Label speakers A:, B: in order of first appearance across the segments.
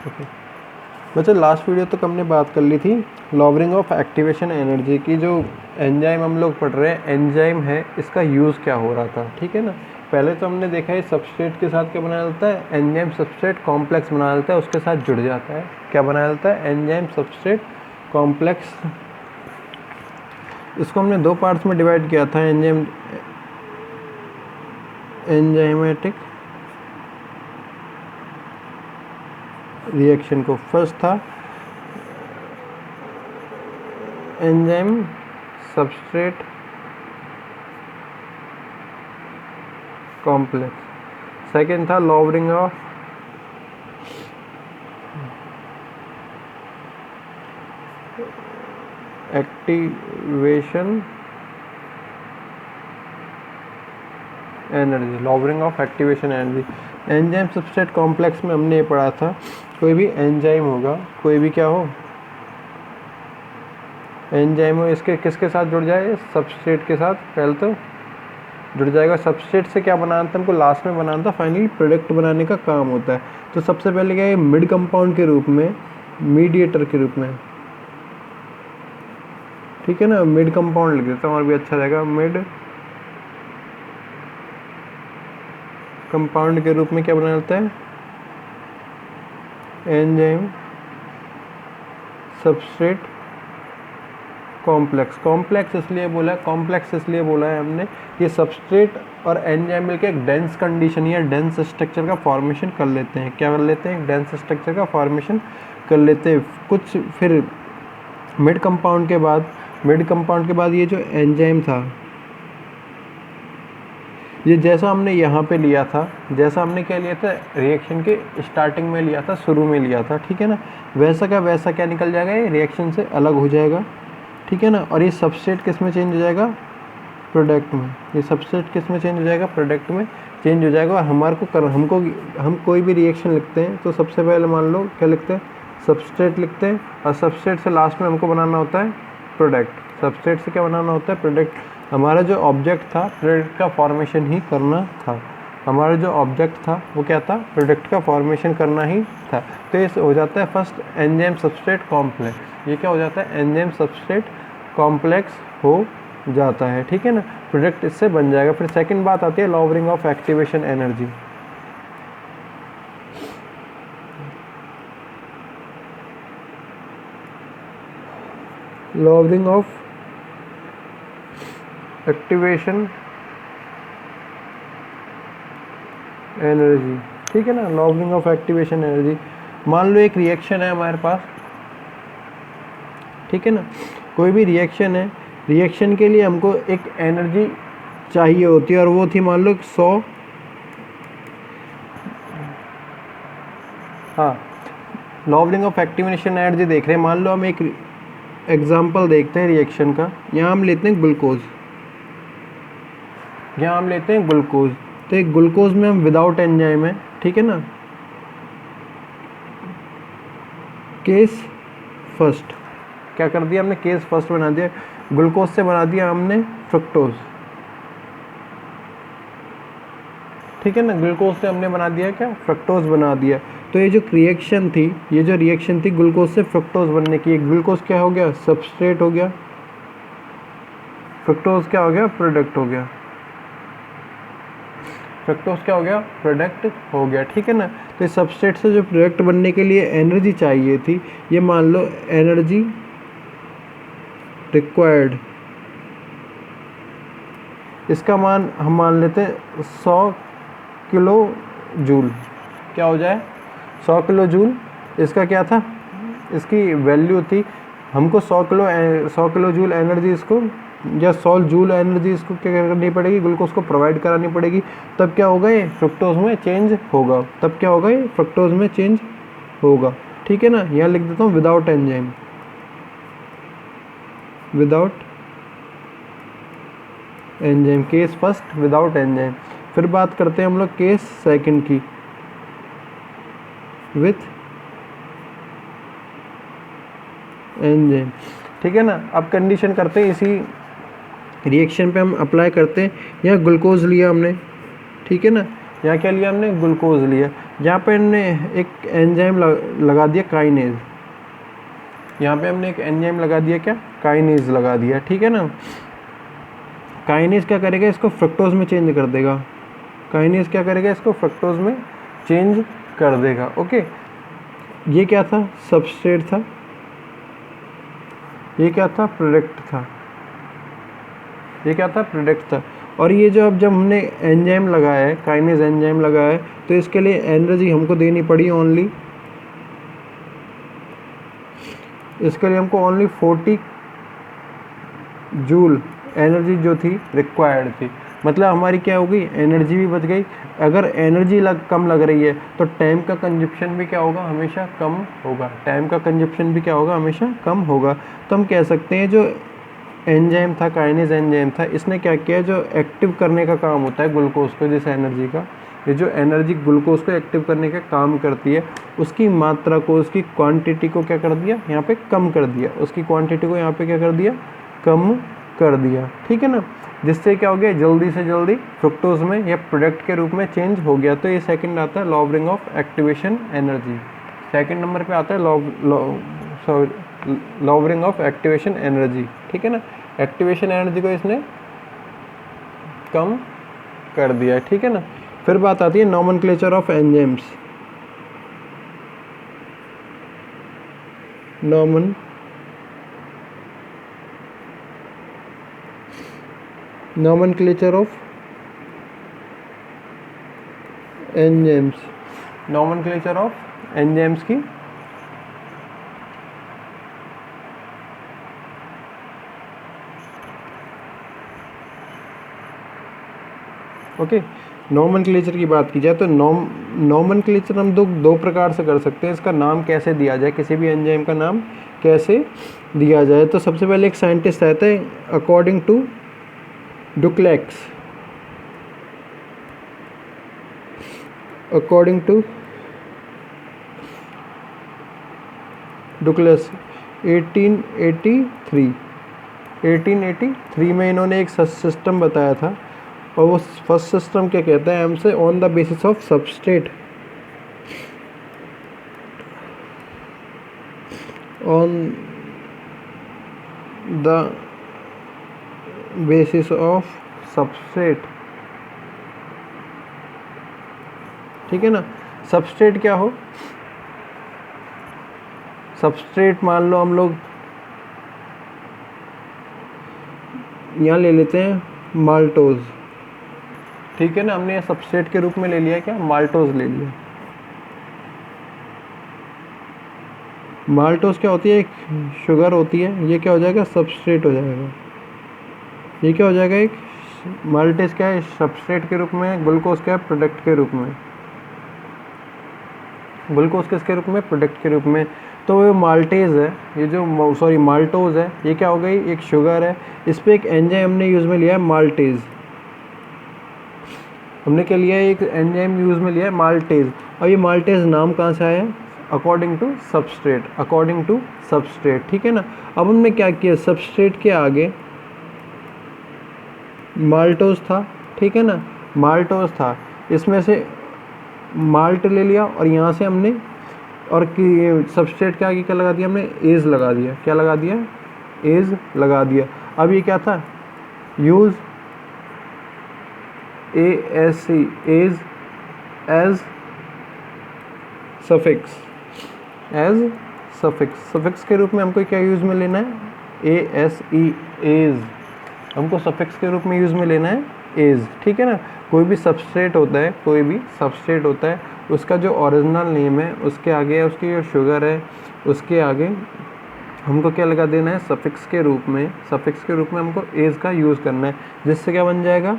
A: Okay बच्चों, last video तक हमने बात कर ली थी लॉवरिंग ऑफ एक्टिवेशन एनर्जी की। जो एंजाइम हम लोग पढ़ रहे हैं, एंजाइम है, इसका यूज़ क्या हो रहा था, ठीक है ना। पहले तो हमने देखा है सबस्ट्रेट के साथ क्या बना लेता है, एंजाइम सबस्ट्रेट कॉम्प्लेक्स बना लेता है, उसके साथ जुड़ जाता है। क्या बना लेता है, एंजाइम सबस्ट्रेट कॉम्प्लेक्स। इसको हमने दो पार्ट्स में डिवाइड किया था, एंजाइमेटिक रिएक्शन को। फर्स्ट था एंजाइम सबस्ट्रेट कॉम्प्लेक्स, सेकेंड था lowering of activation energy, lowering of activation energy. Enzyme substrate complex में हमने ये पढ़ा था, कोई भी एंजाइम होगा, कोई भी क्या हो एंजाइम हो, इसके किसके साथ जुड़ जाए, सबस्ट्रेट के साथ पहले तो जुड़ जाएगा। सबस्ट्रेट से क्या बनाना था हमको, लास्ट में बनाना था, फाइनली प्रोडक्ट बनाने का काम होता है। तो सबसे पहले क्या है, मिड कंपाउंड के रूप में, मीडिएटर के रूप में, ठीक है ना, मिड कंपाउंड लिख देता हूँ और भी अच्छा रहेगा। मिड कंपाउंड के रूप में क्या बना लेता है, एंजाइम सबस्ट्रेट कॉम्प्लेक्स। कॉम्प्लेक्स इसलिए बोला है, कॉम्प्लेक्स इसलिए बोला है हमने, ये सबस्ट्रेट और एंजाइम मिलकर एक डेंस कंडीशन या डेंस स्ट्रक्चर का फॉर्मेशन कर लेते हैं। क्या कर लेते हैं, एक डेंस स्ट्रक्चर का फॉर्मेशन कर लेते हैं। कुछ फिर मिड कंपाउंड के बाद ये जो एंजाइम था, ये जैसा हमने यहाँ पे लिया था, जैसा हमने क्या लिया था, रिएक्शन के स्टार्टिंग में लिया था, शुरू में लिया था, ठीक है ना, वैसा का वैसा क्या निकल जाएगा, ये रिएक्शन से अलग हो जाएगा, ठीक है ना। और ये सबस्ट्रेट किस में चेंज हो जाएगा, प्रोडक्ट में। ये सबस्ट्रेट किस में चेंज हो जाएगा, प्रोडक्ट में चेंज हो जाएगा। और हम कोई भी रिएक्शन लिखते हैं तो सबसे पहले मान लो क्या लिखते हैं, सबस्ट्रेट लिखते हैं, और सबस्ट्रेट से लास्ट में हमको बनाना होता है प्रोडक्ट। सबस्ट्रेट से क्या बनाना होता है, प्रोडक्ट। हमारा जो ऑब्जेक्ट था प्रोडक्ट का फॉर्मेशन ही करना था। हमारा जो ऑब्जेक्ट था वो क्या था, प्रोडक्ट का फॉर्मेशन करना ही था। तो ये हो जाता है फर्स्ट एंजाइम सबस्ट्रेट कॉम्प्लेक्स। ये क्या हो जाता है, एंजाइम सबस्ट्रेट कॉम्प्लेक्स हो जाता है, ठीक है ना, प्रोडक्ट इससे बन जाएगा। फिर सेकंड बात आती है lowering of activation energy. Lowering of activation energy, ठीक है ना, लॉवरिंग ऑफ एक्टिवेशन एनर्जी। मान लो एक रिएक्शन है हमारे पास, ठीक है ना, कोई भी रिएक्शन है, रिएक्शन के लिए हमको एक एनर्जी चाहिए होती है, और वो थी मान लो 100, हाँ, लॉवरिंग ऑफ एक्टिवेशन एनर्जी देख रहे हैं। मान लो हम एक एग्जांपल देखते हैं रिएक्शन का। यहाँ हम लेते हैं ग्लूकोज, यहाँ हम लेते हैं ग्लूकोज। तो एक ग्लूकोज में हम विदाउट एंजाइम है, ठीक है ना, केस फर्स्ट, क्या कर दिया हमने, केस फर्स्ट बना दिया, ग्लूकोज से बना दिया हमने फ्रक्टोज, ठीक है ना, ग्लूकोज से हमने बना दिया क्या, फ्रक्टोज बना दिया। तो ये जो रिएक्शन थी ग्लूकोज से फ्रक्टोज बनने की, ग्लूकोज क्या हो गया, सबस्ट्रेट हो गया, फ्रक्टोज क्या हो गया, प्रोडक्ट हो गया, फ्रक्टोज क्या हो गया, प्रोडक्ट हो गया, ठीक है ना। तो इस सबस्ट्रेट से जो प्रोडक्ट बनने के लिए एनर्जी चाहिए थी, ये मान लो एनर्जी रिक्वायर्ड, इसका मान हम मान लेते हैं 100 किलो जूल। क्या हो जाए, 100 किलो जूल। इसका क्या था, इसकी वैल्यू थी, हमको 100 किलो जूल एनर्जी इसको, या 100 जूल एनर्जी इसको क्या करनी पड़ेगी, ग्लूकोज को प्रोवाइड करानी पड़ेगी। तब क्या होगा, ये फ्रक्टोज में चेंज होगा, तब क्या होगा, ये फ्रक्टोज में चेंज होगा, ठीक है ना। यहाँ लिख देता हूँ without enzyme, without enzyme, case first without enzyme. फिर बात करते हैं हम लोग केस सेकंड की, विथ एंजाइम, ठीक है ना। अब कंडीशन करते हैं, इसी रिएक्शन पे हम अप्लाई करते हैं। यहाँ ग्लूकोज लिया हमने, ठीक है ना, यहाँ क्या लिया हमने, ग्लूकोज लिया। यहाँ पे हमने एक एंजाइम लगा दिया काइनेज, यहाँ पे हमने एक एंजाइम लगा दिया, क्या, काइनेज लगा दिया, ठीक है ना। काइनेज क्या करेगा, इसको फ्रक्टोज में चेंज कर देगा। काइनेज क्या करेगा, इसको फ्रक्टोज में चेंज कर देगा। ओके, ये क्या था, सबस्ट्रेट था, ये क्या था, प्रोडक्ट था, ये क्या था, प्रोडक्ट था। और ये जो अब जब हमने एंजाइम लगाया है, काइनेज एंजाइम लगाया है, तो इसके लिए एनर्जी हमको देनी पड़ी ओनली, इसके लिए हमको ओनली 40 जूल एनर्जी जो थी रिक्वायर्ड थी। मतलब हमारी क्या हो गई, एनर्जी भी बच गई। अगर एनर्जी कम लग रही है तो टाइम का कंजप्शन भी क्या होगा, हमेशा कम होगा। टाइम का कंजप्शन भी क्या होगा, हमेशा कम होगा। तो हम कह सकते हैं जो एंजाइम था, काइनेज एंजाइम था, इसने क्या किया, जो एक्टिव करने का काम होता है ग्लूकोज को, जिस एनर्जी का, ये जो एनर्जी ग्लूकोज को एक्टिव करने का काम करती है, उसकी मात्रा को, उसकी क्वांटिटी को क्या कर दिया, यहाँ पे कम कर दिया। उसकी क्वांटिटी को यहाँ पे क्या कर दिया, कम कर दिया, ठीक है ना। जिससे क्या हो गया, जल्दी से जल्दी फ्रुक्टोज में या प्रोडक्ट के रूप में चेंज हो गया। तो ये सेकंड आता है lowering of activation energy. Second number पे आता है लॉवरिंग ऑफ एक्टिवेशन एनर्जी, ठीक है ना। एक्टिवेशन एनर्जी को इसने कम कर दिया, ठीक है ना। फिर बात आती है nomenclature of enzymes. Nomenclature of enzymes, nomenclature of enzymes की ओके। नॉमेनक्लेचर की बात की जाए तो नॉमेनक्लेचर हम दो प्रकार से कर सकते हैं। इसका नाम कैसे दिया जाए, किसी भी एंजाइम का नाम कैसे दिया जाए। तो सबसे पहले एक साइंटिस्ट रहता है, अकॉर्डिंग टू डुक्लेक्स, अकॉर्डिंग टू डुक्लेक्स 1883 में इन्होंने एक सिस्टम बताया था। और वो फर्स्ट सिस्टम क्या कहता है हमसे, on the basis of substrate, on the basis of substrate, ठीक है ना। सबस्ट्रेट क्या हो, सबस्ट्रेट मान लो हम लोग यहाँ ले लेते हैं माल्टोज, ठीक है ना। हमने ये सबस्ट्रेट के रूप में ले लिया, क्या, माल्टोज ले लिया। माल्टोज क्या होती है, एक शुगर होती है, ये क्या हो जाएगा, सबस्ट्रेट हो जाएगा। ये क्या हो जाएगा, एक माल्टेज क्या है, सबस्ट्रेट के रूप में, ग्लूकोज क्या है, प्रोडक्ट के रूप में। ग्लूकोज किसके रूप में, प्रोडक्ट के रूप में। तो ये माल्टेज है, ये जो माल्टोज है, ये क्या हो गई, एक शुगर है। इस पर एक एंजाइम हमने यूज़ में लिया है, माल्टेज। हमने क्या लिया है, एक एंजाइम यूज़ में लिया है, माल्टेज। और ये माल्टेज नाम कहाँ से आया, according to substrate, according to substrate, ठीक है ना। अब हमने क्या किया, सबस्ट्रेट के आगे माल्टोज था, ठीक है ना, माल्टोज था, इसमें से माल्ट ले लिया और यहाँ से हमने, और कि सबस्ट्रेट के आगे क्या लगा दिया हमने, एज लगा दिया। क्या लगा दिया, एज लगा दिया। अब ये क्या था, use ASC, as as suffix, as suffix, suffix के रूप में हमको क्या यूज़ में लेना है, ASE, एज। हमको सफिक्स के रूप में यूज़ में लेना है एज, ठीक है ना। कोई भी सबस्ट्रेट होता है, कोई भी सबस्ट्रेट होता है, उसका जो ओरिजिनल नेम है, उसके आगे उसकी जो शुगर है, उसके आगे हमको क्या लगा देना है, सफिक्स के रूप में। सफिक्स के रूप में हमको एज का यूज़ करना है, जिससे क्या बन जाएगा,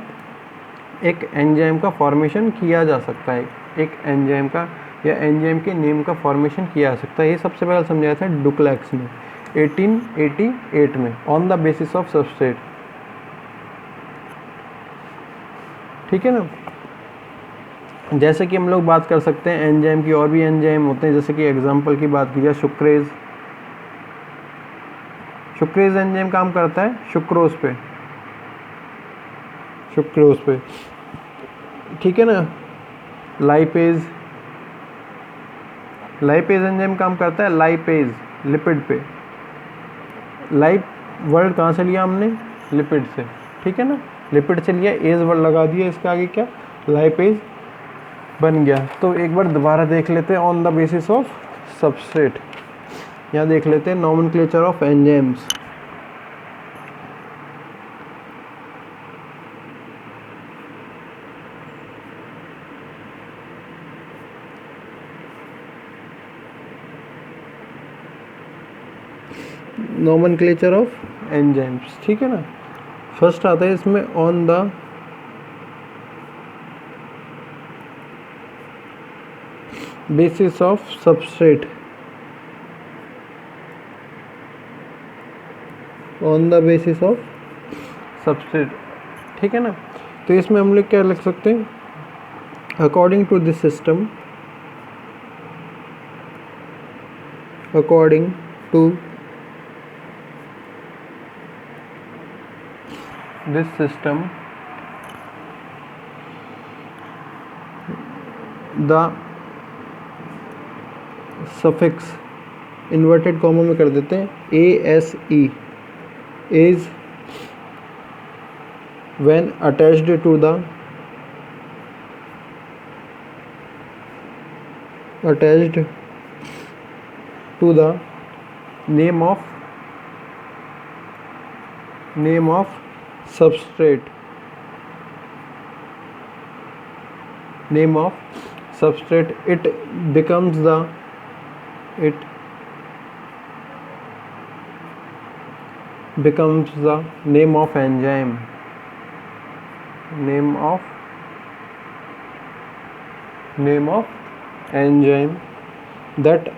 A: एक एंजाइम का फॉर्मेशन किया जा सकता है। एक एंजाइम का या एंजाइम के नेम का फॉर्मेशन किया जा सकता है। ये सबसे पहले समझाया था डुक्लेक्स ने 1888 में, on the basis of substrate, ठीक है ना। जैसे कि हम लोग बात कर सकते हैं एंजाइम की, और भी एंजाइम होते हैं, जैसे कि एग्जांपल की बात की जाए, सुक्रेज। सुक्रेज एंजाइम काम करता है सुक्रोज पे, सुक्रोज पे, ठीक है ना। लाइपेज, लाइपेज एंजाइम काम करता है लाइपेज, लिपिड पे। लाइप वर्ड कहाँ से लिया हमने? लिपिड से, ठीक है ना, लिपिड से लिया, एज वर्ड लगा दिया, इसके आगे क्या, लाइपेज बन गया। तो एक बार दोबारा देख लेते हैं, on the basis of substrate. यहाँ देख लेते हैं nomenclature of enzymes. Nomenclature of enzymes, ठीक है ना। फर्स्ट आता है इसमें on the basis of substrate, on the basis of substrate, ठीक है ना। तो इसमें हम लोग क्या लिख सकते हैं? According to this system, according to this system the suffix inverted comma में कर देते हैं ASE is when attached to the name of substrate, name of substrate, it becomes the name of enzyme, name of enzyme that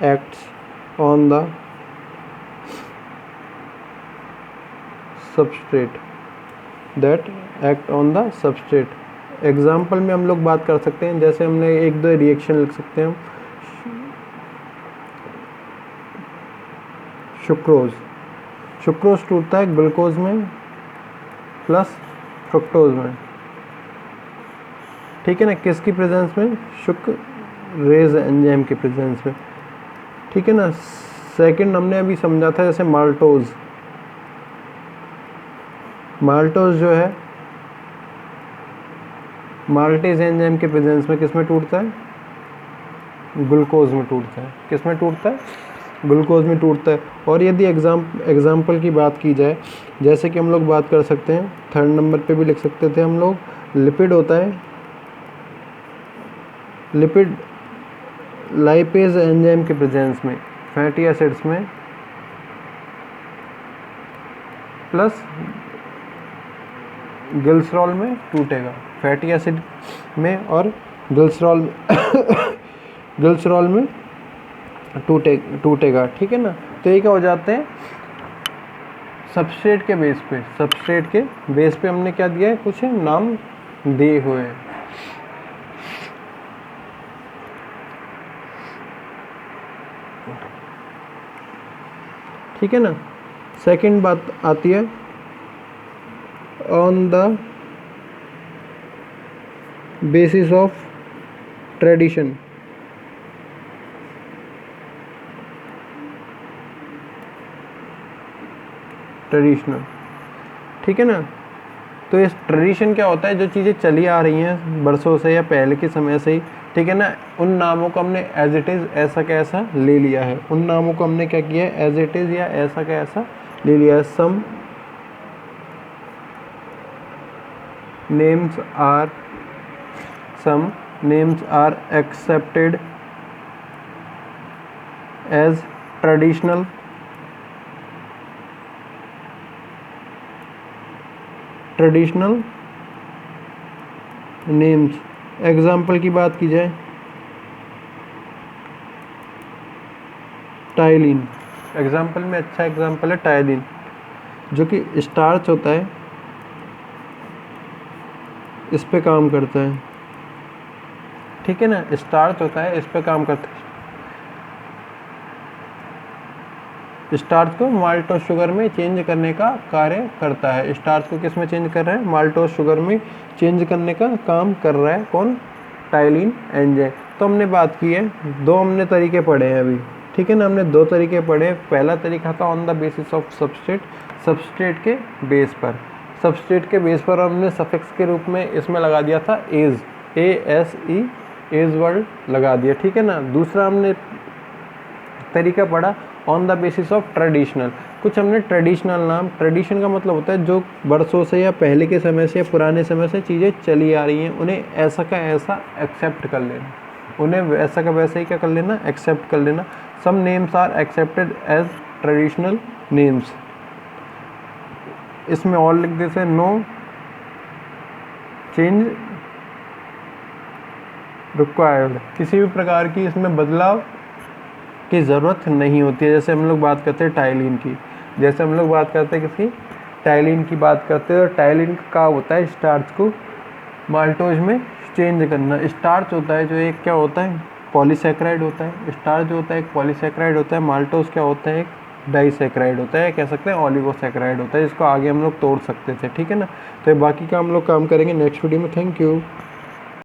A: acts on the substrate, that act on the substrate। Example में हम लोग बात कर सकते हैं, जैसे हमने एक दो रिएक्शन लिख सकते हैं। सुक्रोज टूटता है ग्लूकोज में प्लस फ्रुक्टोज में, ठीक है ना, किसकी प्रेजेंस में? सुक्रेज एंजाइम के प्रेजेंस में, ठीक है ना। सेकंड हमने अभी समझा था, जैसे माल्टोज जो है माल्टेज एंजाइम के प्रेजेंस में किस में टूटता है? ग्लूकोज में टूटता है। किस में टूटता है? ग्लूकोज में टूटता है। और यदि एग्जाम्पल की बात की जाए, जैसे कि हम लोग बात कर सकते हैं, थर्ड नंबर पे भी लिख सकते थे हम लोग, लिपिड होता है, लिपिड लाइपेज एंजाइम के प्रेजेंस में फैटी एसिड्स में प्लस ग्लिसरॉल में टूटेगा, फैटी एसिड में और ग्लिसरॉल में टूटेगा, ठीक है ना। तो ये क्या हो जाते हैं? सबस्ट्रेट के बेस पे हमने क्या दिया है? कुछ नाम दिए हुए हैं, ठीक है ना। सेकंड बात आती है on the basis of traditional, ठीक है ना। तो इस ट्रेडिशन क्या होता है? जो चीज़ें चली आ रही हैं बरसों से या पहले के समय से ही, ठीक है ना, उन नामों को हमने एज इट इज़ ऐसा का ऐसा ले लिया है। उन नामों को हमने क्या किया है? एज इट इज़ या ऐसा का ऐसा ले लिया है। Some names are accepted as traditional names. Example की बात की जाए, टाइलिन, एग्जाम्पल में अच्छा एग्जाम्पल है टाइलिन, जो कि स्टार्च होता है, इस पे काम करता है, ठीक है ना, स्टार्च होता है, इस पे काम करता है। स्टार्च को माल्टोज शुगर में चेंज करने का कार्य करता है। स्टार्च को किस में चेंज कर रहा है? माल्टोज शुगर में चेंज करने का काम कर रहा है कौन? Ptyalin enzyme. तो हमने बात की है, दो हमने तरीके पढ़े हैं अभी, ठीक है ना। हमने दो तरीके पढ़े। पहला तरीका था on the basis of substrate, substrate के बेस पर। सब्सट्रेट के बेस पर हमने सफिक्स के रूप में इसमें लगा दिया था एज, ASE, एज वर्ड लगा दिया, ठीक है ना। दूसरा हमने तरीका पढ़ा on the basis of traditional. कुछ हमने ट्रेडिशनल नाम, ट्रेडिशन का मतलब होता है जो बरसों से या पहले के समय से या पुराने समय से चीज़ें चली आ रही हैं, उन्हें ऐसा का ऐसा एक्सेप्ट कर लेना, उन्हें वैसा का वैसा ही क्या कर लेना? एक्सेप्ट कर लेना। Some names are accepted as traditional names. इसमें और लिख देते हैं नो चेंज रिक्वायर्ड, किसी भी प्रकार की इसमें बदलाव की ज़रूरत नहीं होती है। जैसे हम लोग बात करते हैं टाइलिन की, जैसे हम लोग बात करते हैं किसी टाइलिन की बात करते हैं, और टाइलिन का होता है स्टार्च को माल्टोज में चेंज करना। स्टार्च होता है जो एक क्या होता है? पॉलीसैकेराइड होता है। स्टार्च जो होता है एक पॉलीसैकेराइड होता है। माल्टोज क्या होता है? एक डाइसैकेराइड होता है, कह सकते हैं ओलिगोसैकेराइड होता है, जिसको आगे हम लोग तोड़ सकते थे, ठीक है ना। तो बाकी का हम लोग काम करेंगे नेक्स्ट वीडियो में। Thank you.